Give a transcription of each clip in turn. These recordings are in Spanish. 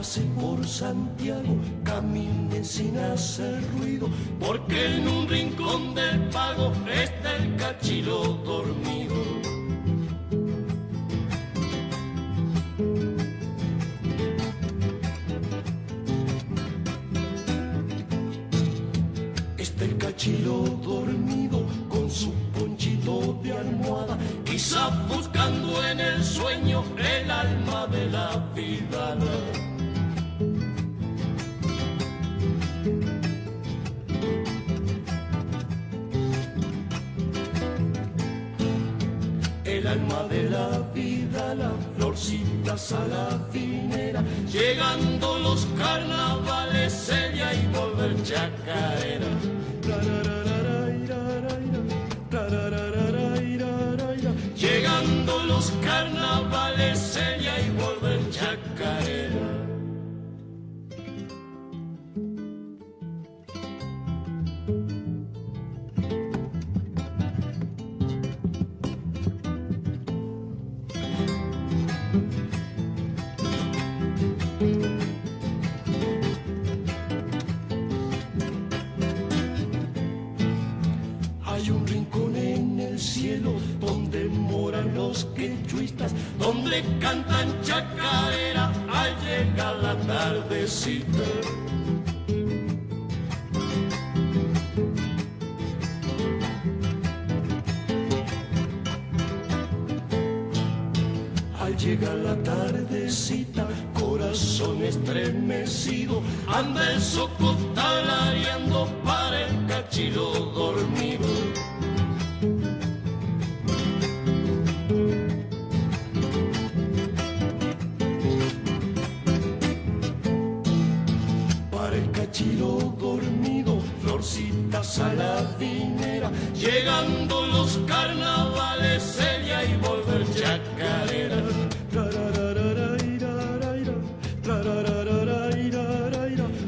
pase por Santiago, camine sin hacer ruido, porque en un rincón del pago está el cachilo dormido. Está el cachilo dormido con su ponchito de almohada, quizá buscando en el sueño el alma de la vida. El alma de la vida, la florcita saladinera, llegando los carnavales, ella y volver chacarera. Llegando los carnavales, ella y volver chacarera. Hay un rincón en el cielo donde moran los quechuistas, donde cantan chacarera al llegar la tardecita. Al llegar la tardecita, corazón estremecido, anda el soco talareando para el cachilo dormido. Para el cachilo dormido, florcita saladinera, llegando los carnavales, ella y volver chacarera.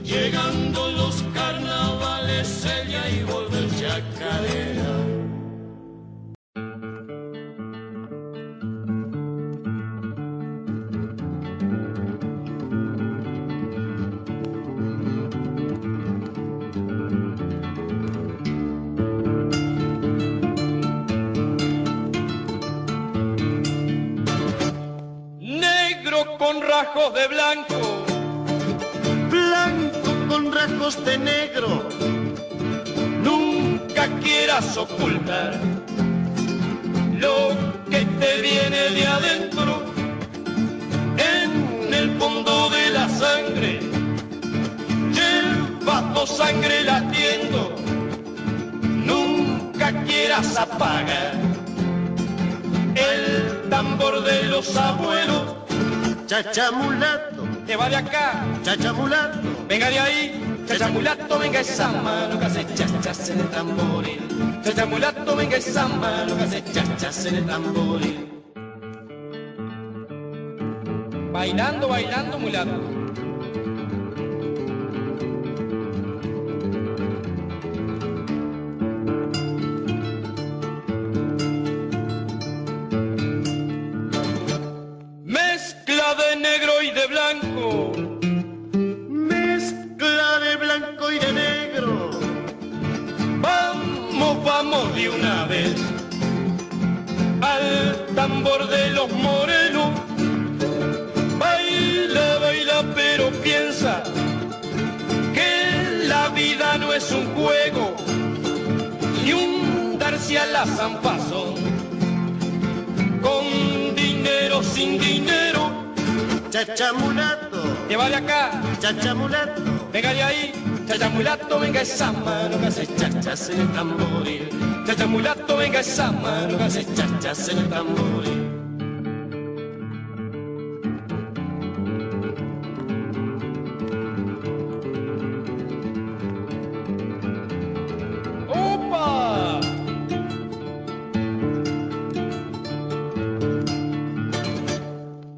Llegando los carnavales, ella y volver chacarera. Negro con rasgos de blanco, blanco con rasgos de negro, nunca quieras ocultar lo que te viene de adentro, en el fondo de la sangre, llevas tu sangre latiendo, nunca quieras apagar el tambor de los abuelos. Chachamulato, te va de acá, chachamulato, venga de ahí, chachamulato, venga esa mano que hace chachas en el tamboril. Chachamulato, venga esa mano que hace chachas en el tamboril. Bailando, bailando, mulato. De negro y de blanco, mezcla de blanco y de negro. Vamos, vamos de una vez al tambor de los morenos. Baila, baila, pero piensa que la vida no es un juego, ni un darse a la zampazón, con dinero, sin dinero. Chachamulato, te va de acá, chachamulato, venga de ahí, chachamulato, venga esa mano que hace chachas en el tamboril. Chachamulato, venga esa mano que hace chachas en el tamboril. ¡Opa!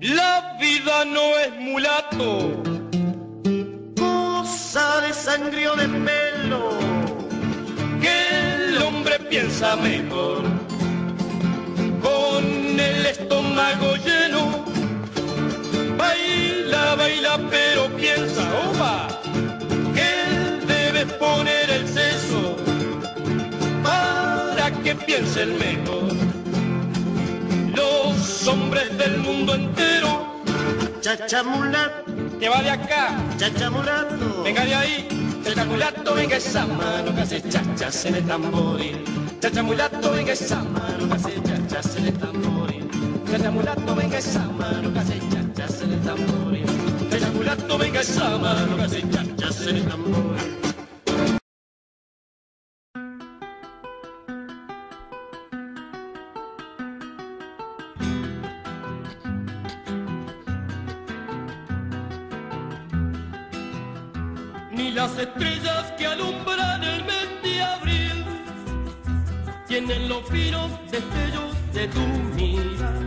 La vida no es mulato, cosa de sangre o de pelo, que el hombre piensa mejor con el estómago lleno. Baila, baila, pero que piense el mejor. Los hombres del mundo entero, chachamulato, que va de acá, chachamulato, venga de ahí, chachamulato, venga esa mano que hace chachas en el tamboril. Chachamulato, venga esa mano que hace chachas en el tamboril. Chachamulato, venga esa mano que hace chachas en el tamboril. Chachamulato, venga esa mano que hace chachas en el tamboril. Ni las estrellas que alumbran el mes de abril tienen los finos destellos de tu mirada,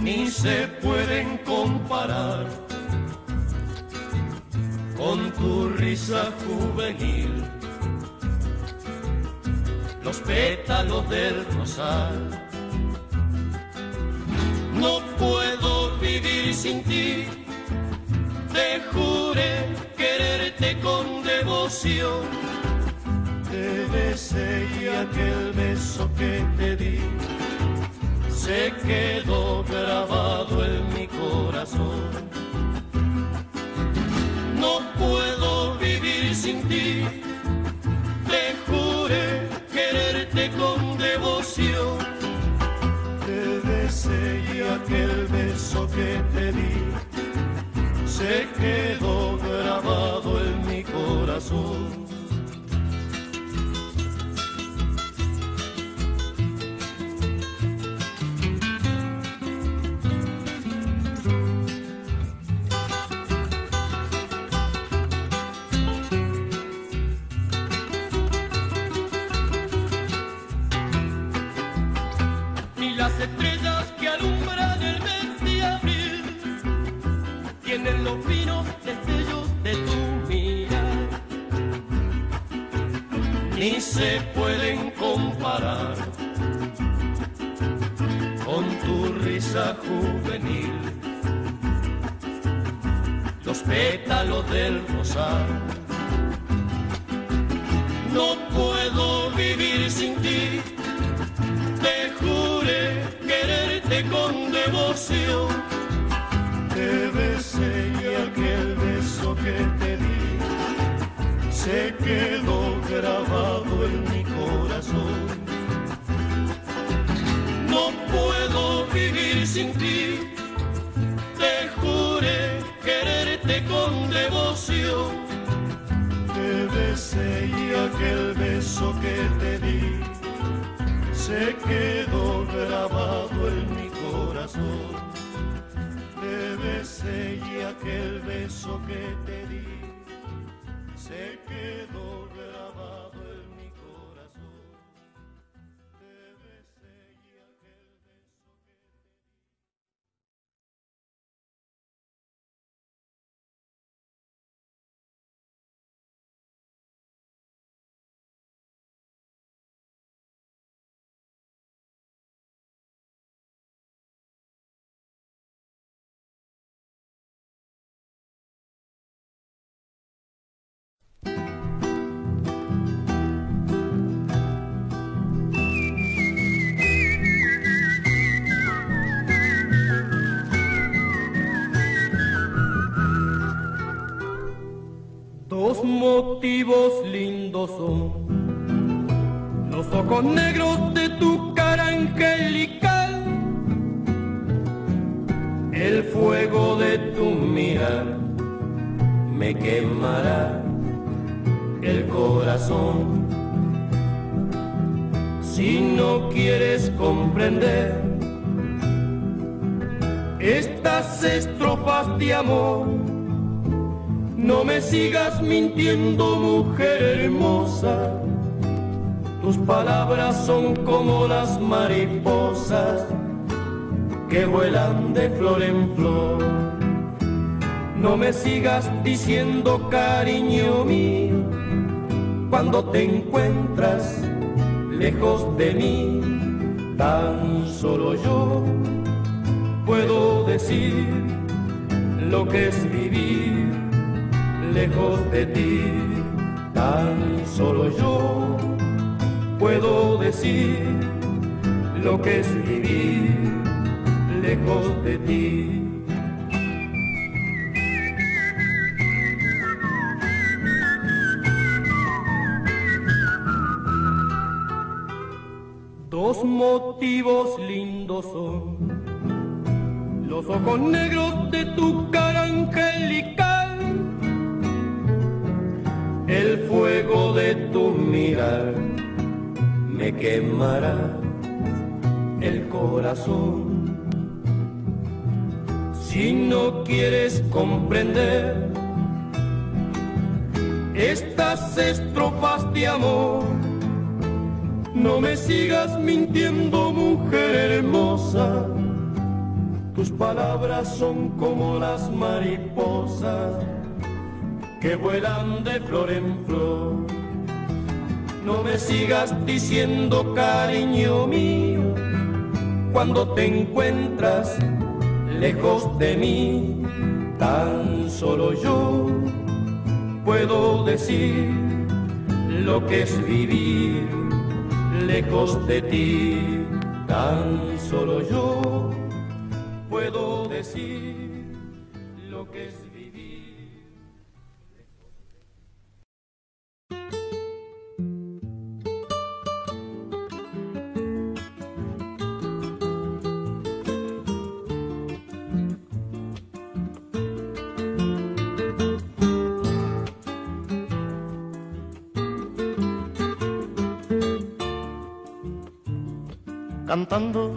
ni se pueden comparar con tu risa juvenil. Los pétalos del rosal, no puedo vivir sin ti. Te juré quererte con devoción, te besé y aquel beso que te di se quedó grabado en mi corazón. No puedo vivir sin ti, te juré quererte con devoción, te besé y aquel beso que te di se quedó grabado en mi corazón. Ni las estrellas que alumbran el mes de abril tienen los finos destellos de tu mirar, ni se pueden comparar con tu risa juvenil. Los pétalos del rosal, no puedo vivir sin ti. Te juré quererte con devoción, te besé y aquel beso que te di se quedó grabado en mi corazón. No puedo vivir sin ti, te juré quererte con devoción, te besé y aquel beso que te di se quedó grabado en mi corazón. Te besé y aquel beso que te di se quedó grabado en mi corazón. Te besé y aquel beso que te di. Dos motivos lindos son los ojos negros de tu cara angelical, el fuego de tu mirar me quemará el corazón. Si no quieres comprender estas estrofas de amor, no me sigas mintiendo, mujer hermosa. Tus palabras son como las mariposas que vuelan de flor en flor. No me sigas diciendo, cariño mío, cuando te encuentras lejos de mí. Tan solo yo puedo decir lo que es vivir lejos de ti. Tan solo yo puedo decir lo que es vivir lejos de ti. Dos motivos lindos son los ojos negros de tu cara angelical, el fuego de tu mirar me quemará el corazón. Si no quieres comprender estas estrofas de amor, no me sigas mintiendo, mujer hermosa. Tus palabras son como las mariposas que vuelan de flor en flor. No me sigas diciendo, cariño mío, cuando te encuentras lejos de mí. Tan solo yo puedo decir lo que es vivir lejos de ti. Tan solo yo puedo decir lo que es vivir. Cantando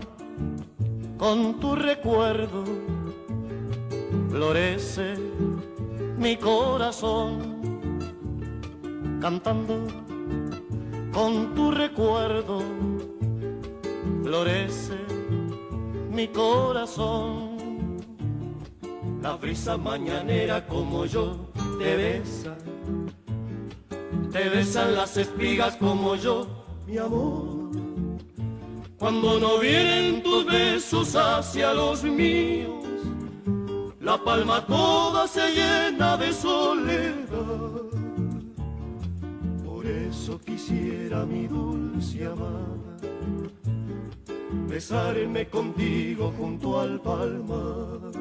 con tu recuerdo, florece mi corazón. Cantando con tu recuerdo, florece mi corazón. La brisa mañanera como yo te besan las espigas como yo, mi amor. Cuando no vienen tus besos hacia los míos, la palma toda se llena de soledad. Por eso quisiera, mi dulce amada, besarme contigo junto al palmar.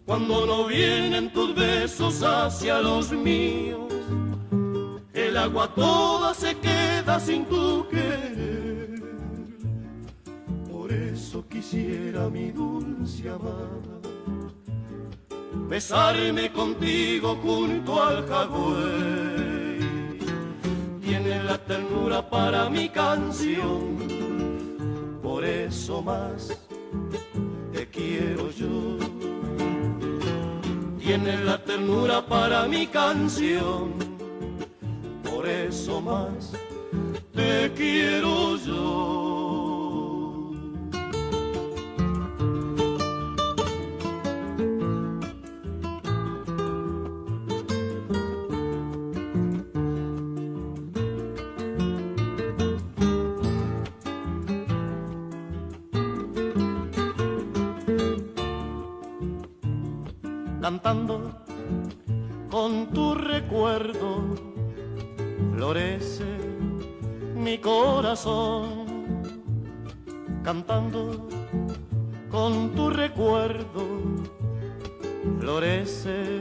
Cuando no vienen tus besos hacia los míos, el agua toda se queda sin tu querer. Por eso quisiera, mi dulce amada, besarme contigo junto al jagüey. Tienes la ternura para mi canción, por eso más te quiero yo. Tienes la ternura para mi canción, por eso más te quiero yo. Cantando con tu recuerdo, florece mi corazón. Cantando con tu recuerdo, florece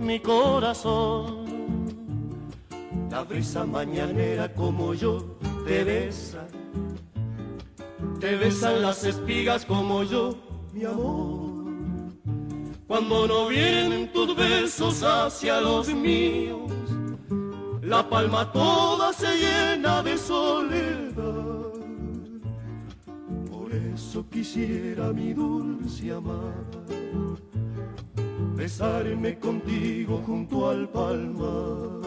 mi corazón. La brisa mañanera como yo te besan las espigas como yo, mi amor. Cuando no vienen tus besos hacia los míos, la palma toda se llena de soledad. Por eso quisiera, mi dulce amada, besarme contigo junto al palmar.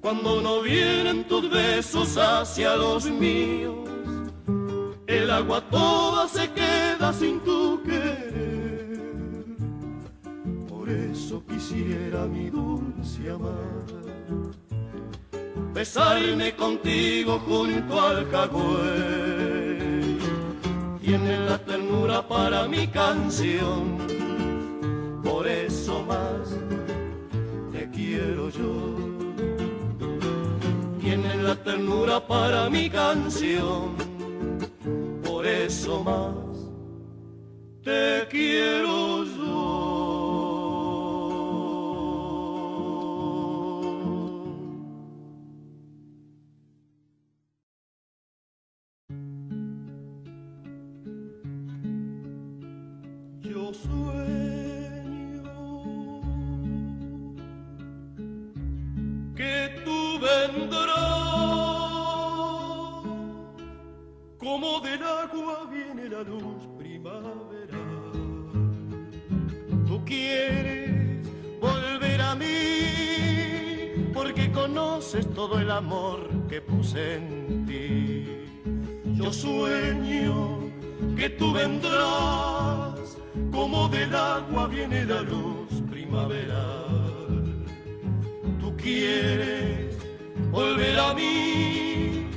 Cuando no vienen tus besos hacia los míos, el agua toda se queda sin tu querer. Por eso quisiera, mi dulce amada, besarme contigo junto al jagüey. Tienes la ternura para mi canción, por eso más te quiero yo. Tienes la ternura para mi canción. Por eso más te quiero yo. Yo sueño que tú vendrás, como del agua viene la luz primaveral. Tú quieres volver a mí, porque conoces todo el amor que puse en ti. Yo sueño que tú vendrás, como del agua viene la luz primaveral. Tú quieres volver a mí,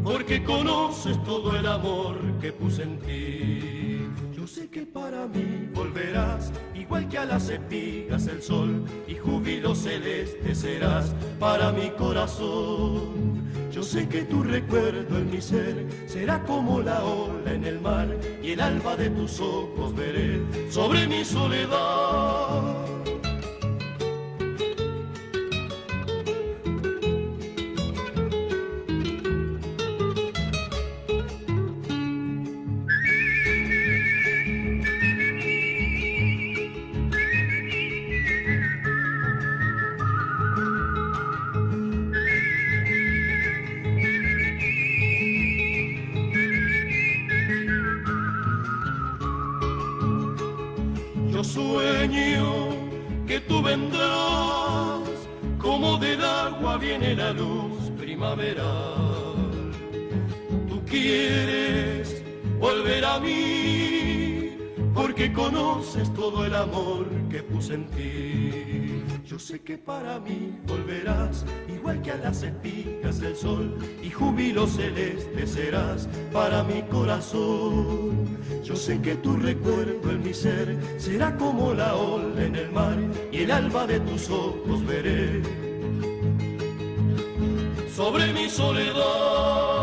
porque conoces todo el amor que puse en ti. Yo sé que para mí volverás, igual que a las espigas el sol, y júbilo celeste serás para mi corazón. Yo sé que tu recuerdo en mi ser será como la ola en el mar, y el alba de tus ojos veré sobre mi soledad. Sueño que tú vendrás, como del agua viene la luz primaveral. Tú quieres volver a mí, porque conoces todo el amor que puse en ti. Yo sé que para mí volverás, igual que a las espigas del sol, y júbilo celeste serás para mi corazón. Yo sé que tu recuerdo en mi ser será como la ola en el mar, y el alba de tus ojos veré sobre mi soledad.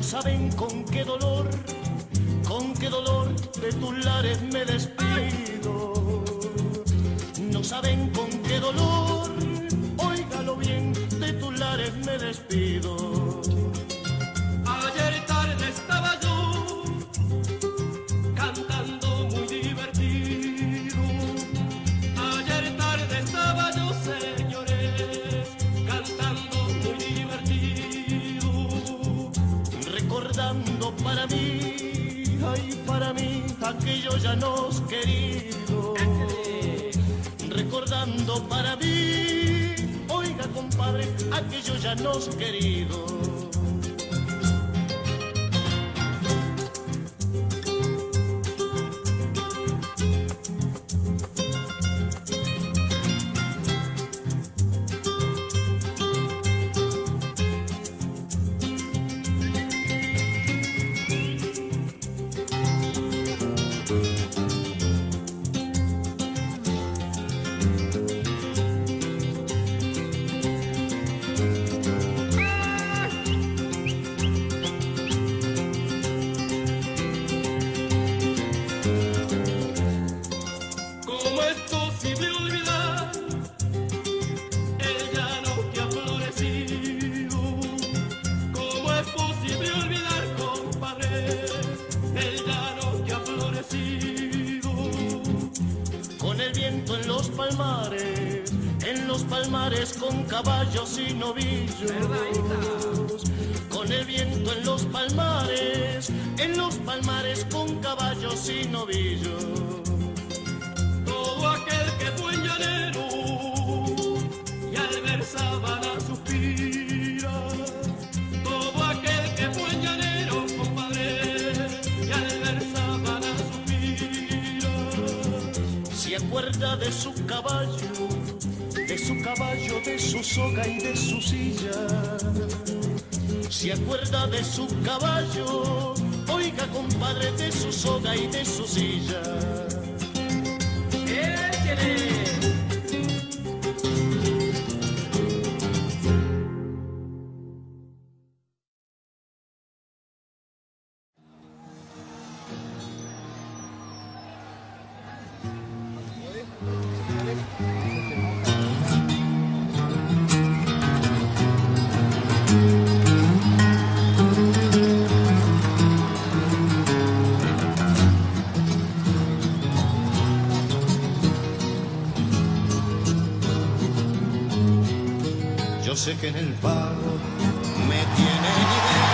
Saben con qué dolor de tus lares me despido. No saben con qué dolor, óigalo bien, de tus lares me despido. Ayer tarde estaba yo cantando muy divertido. Ayer tarde estaba yo, señores, cantando muy divertido. Recordando para mí, ay, para mí, aquello ya nos querido. Recordando para mí, oiga compadre, aquello ya nos querido. palmares con caballos y novillos, con el viento en los palmares con caballos y novillos. Todo aquel que fue llanero y al ver sabana suspira. Todo aquel que fue llanero, compadre, y al ver sabana suspira. Se acuerda de su caballo, de su soga y de su silla. Se acuerda de su caballo, oiga compadre, de su soga y de su silla. ¡Échele! Yo sé que en el pago me tienen idea,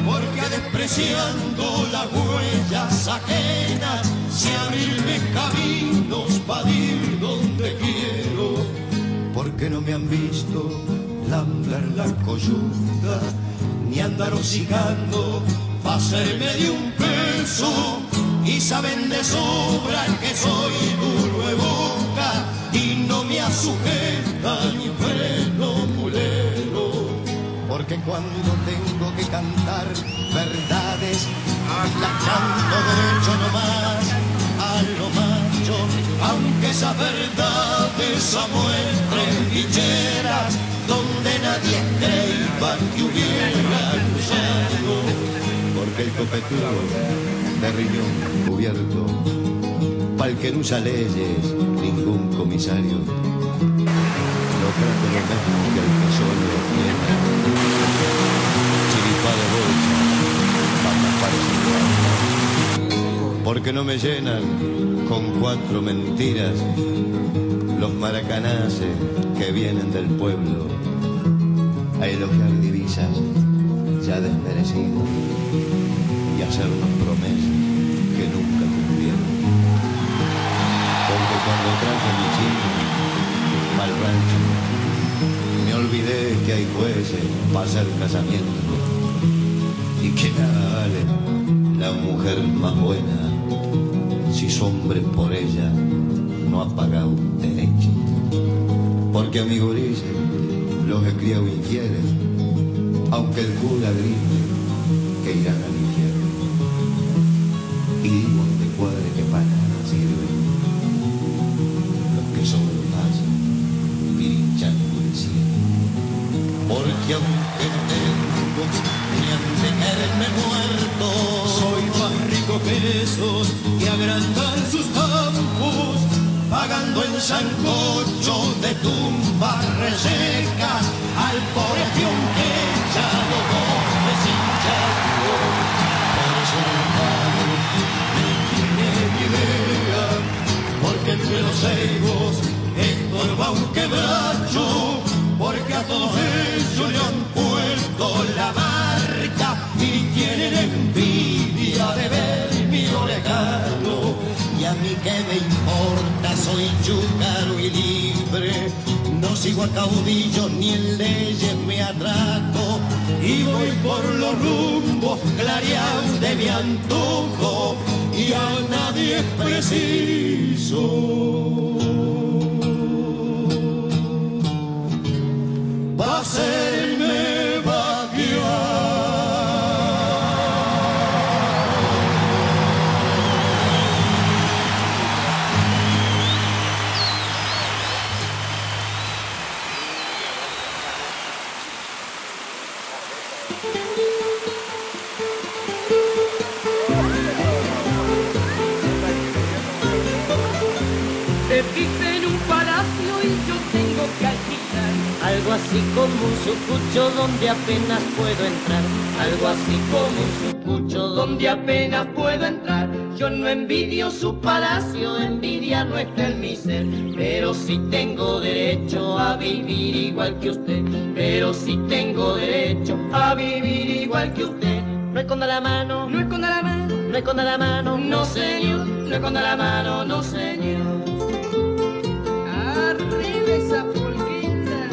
porque despreciando las huellas ajenas, sé abrirme caminos para ir donde quiero, porque no me han visto lambrar la coyunta, ni andar hocicando pa' hacerme de un peso. Y saben de sobra que soy duro de boca y no me asujeta ni freno mulero. Porque cuando tengo que cantar verdades, la canto derecho nomás a lo macho, aunque esas verdades amuestren ficheras donde nadie creía que hubiera usado. Porque el copetudo de riñón cubierto, pa'l que no usa leyes, ningún comisario, lo trato lo mismo que el que solo tiene chiripá de bolsa, para porque no me llenan con 4 mentiras los maracanaces que vienen del pueblo a elogiar divisas ya desmerecidas y hacernos promesas que nunca cumplieron. Porque cuando traje mi chico al rancho, me olvidé que hay jueces para hacer casamiento y que nada vale la mujer más buena si su hombre por ella no ha pagado derecho. Porque a mi gurises los he criado infieles, aunque el cura grite que irán al infierno. Y digo de cuadre que para nada sirven los que solo pasan pirinchando el cielo. Porque aunque no tengo ni han de caerme muerto, soy más rico que esos que agrandan sus campos, pagando en sancocho de tumbas resecas al pobre peón que ya lo comes hinchado. Por eso no pago, me tiene mi idea, porque entre los ceibos estorba un quebracho, porque a todos ellos le han puesto la marca y tienen envidia de ver mi lejano. Y a mí que me importa, soy chúcaro y libre, no sigo a caudillos ni en leyes me atraco, y voy por los rumbos clareados de mi antojo, y a nadie es preciso va a hacerme vaguear. Se vive en un palacio y yo tengo que alquilar algo así como un sucucho donde apenas puedo entrar, algo así como un sucucho mucho, donde apenas puedo entrar. Yo no envidio su palacio, envidia no está en mi ser, pero sí tengo derecho a vivir igual que usted, pero sí tengo derecho a vivir igual que usted. No esconda la mano, no esconda la mano, no esconda la mano, no señor, no esconda la mano, no señor. Arriba esa polquita.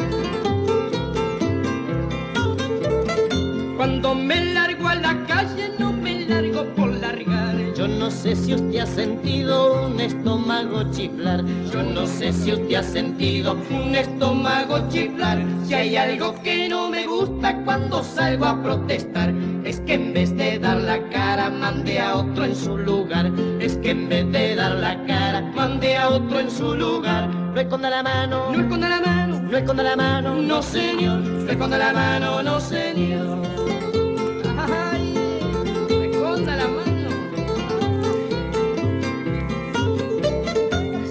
Cuando me largo a la calle no me largo por largar. Yo no sé si usted ha sentido un estómago chiflar. Yo no sé si usted ha sentido un estómago chiflar. Si hay algo que no me gusta cuando salgo a protestar, es que en vez de dar la cara mande a otro en su lugar. Es que en vez de dar la cara mande a otro en su lugar. No esconda la mano, no esconda la mano, no esconda la mano, no señor, no esconda la mano, no señor. Ay, no esconda la mano.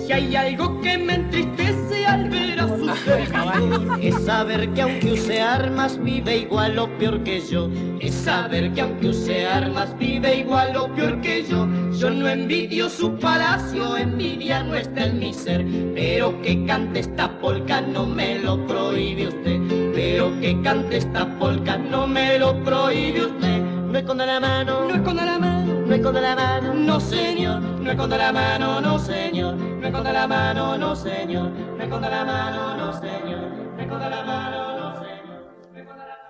Si hay algo que me entristece al ver a su servido, es saber que aunque use armas vive igual o peor que yo. Es saber que aunque use armas vive igual o peor que yo. Yo no envidio su palacio, envidia no está en mi ser, pero que cante esta polca no me lo prohíbe usted, pero que cante esta polca no me lo prohíbe usted. No esconda la mano, no esconda la mano, no esconda la mano, no señor, no esconda la mano, no señor, no esconda la mano, no señor, no esconda la mano, no señor, no esconda la mano, no señor, no esconda la mano.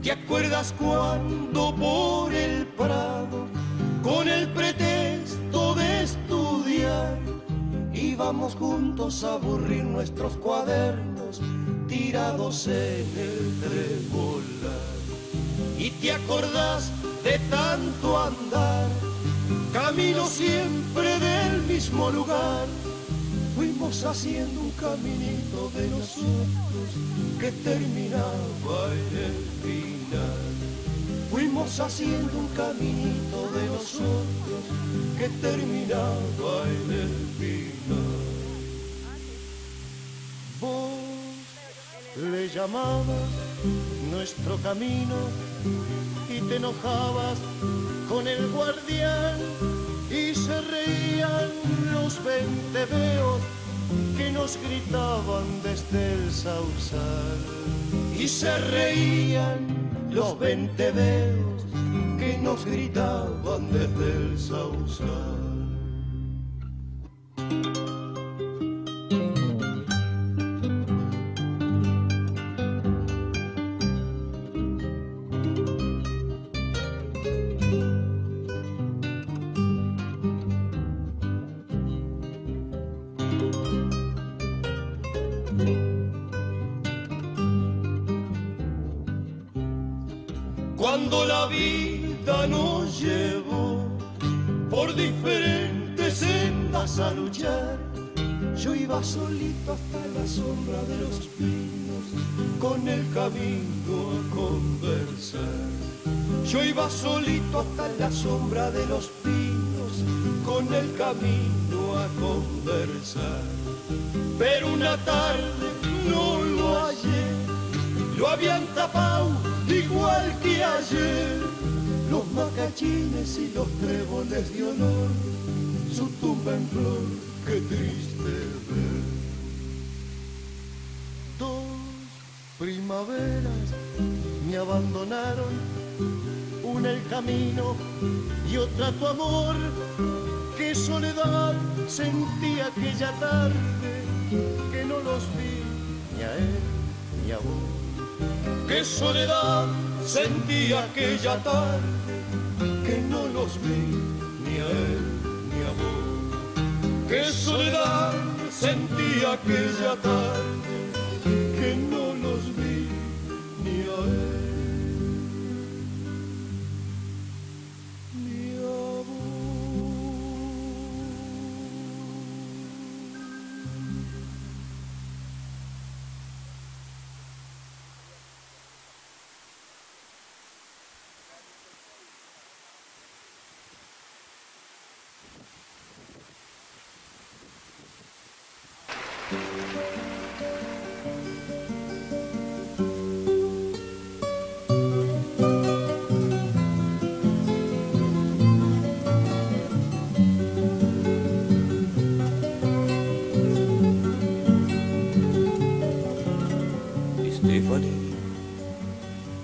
¿Te acuerdas cuando por el Prado, con el pretexto de estudiar, íbamos juntos a aburrir nuestros cuadernos tirados en el trebolar? ¿Y te acordás de tanto andar, camino siempre del mismo lugar? Fuimos haciendo un caminito de nosotros que terminaba en el final. Fuimos haciendo un caminito de nosotros que terminaba en el final. Vos le llamabas nuestro camino y te enojabas con el guardián y se reían los venteveos que nos gritaban desde el sausal. Y se reían los venteveos que nos gritaban desde el sausal. Cuando la vida nos llevó por diferentes sendas a luchar, yo iba solito hasta la sombra de los pinos con el camino a conversar. Yo iba solito hasta la sombra de los pinos con el camino a conversar. Pero una tarde no lo hallé, lo habían tapado igual que ayer, los macachines y los tréboles de honor, su tumba en flor, qué triste ver. Dos primaveras me abandonaron, una el camino y otra tu amor. Qué soledad sentí aquella tarde, que no los vi ni a él ni a vos. Qué soledad sentí aquella tarde, que no los vi ni a él ni a vos. Qué soledad sentí aquella tarde, que no los vi ni a él ni a vos. Estefanía,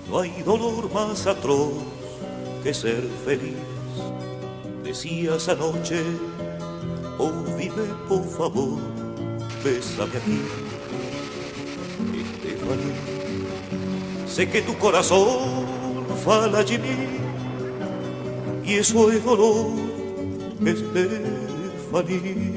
no hay dolor más atroz que ser feliz. Decías anoche, oh vive por favor, bésame aquí. Estefanía, sé que tu corazón fala allí y eso es dolor, Estefanía.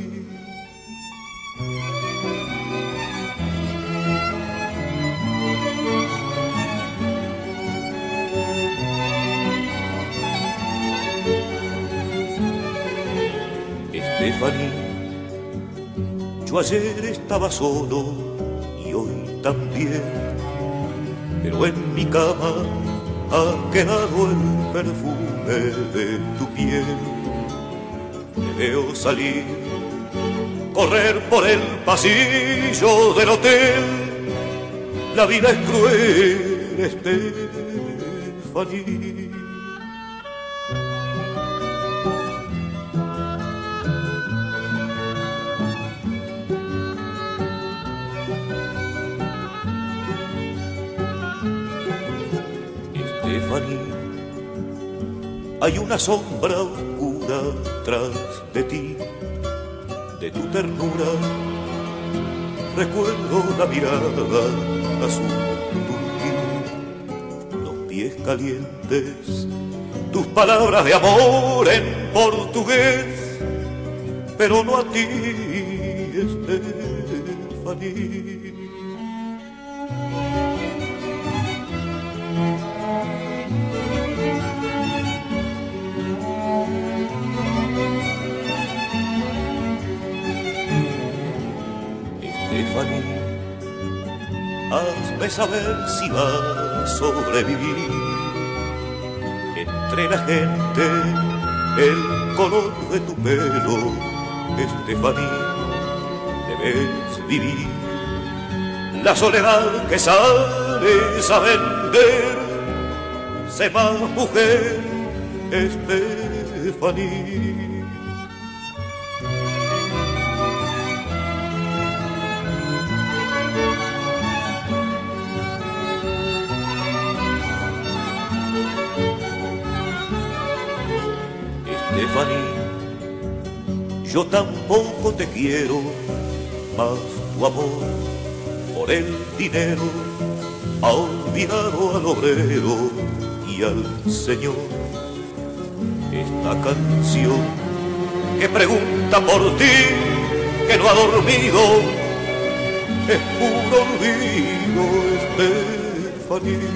Estefanía, yo ayer estaba solo y hoy también, pero en mi cama ha quedado el perfume de tu piel. Te veo salir, correr por el pasillo del hotel. La vida es cruel, Estefanía. Hay una sombra oscura tras de ti, de tu ternura. Recuerdo la mirada azul turquí, los pies calientes, tus palabras de amor en portugués, pero no a ti, Estefanía. Hazme saber si vas a sobrevivir. Entre la gente, el color de tu pelo, Estefanía, debes vivir. La soledad que sales a vender, sé más mujer, Estefanía. Estefanía, yo tampoco te quiero, mas tu amor por el dinero ha olvidado al obrero y al señor. Esta canción que pregunta por ti, que no ha dormido, es puro olvido, Estefanía.